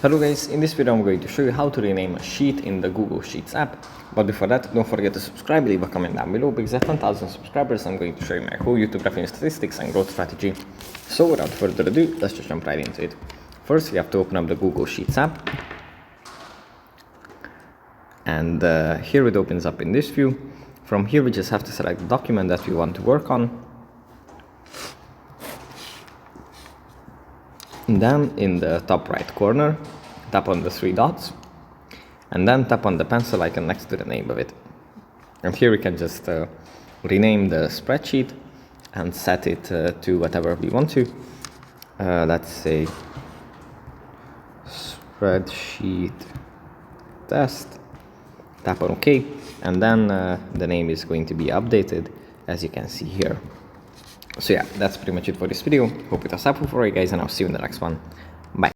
Hello guys, in this video I'm going to show you how to rename a sheet in the Google Sheets app. But before that, don't forget to subscribe, leave a comment down below, because at 10,000 subscribers I'm going to show you my whole YouTube revenue statistics and growth strategy. So without further ado, let's just jump right into it. First, we have to open up the Google Sheets app. And here it opens up in this view. From here we just have to select the document that we want to work on. And then in the top right corner, tap on the three dots, and then tap on the pencil icon next to the name of it. And here we can just rename the spreadsheet and set it to whatever we want to. Let's say spreadsheet test. Tap on OK, and then the name is going to be updated, as you can see here. So yeah, that's pretty much it for this video. Hope it was helpful for you guys, and I'll see you in the next one. Bye.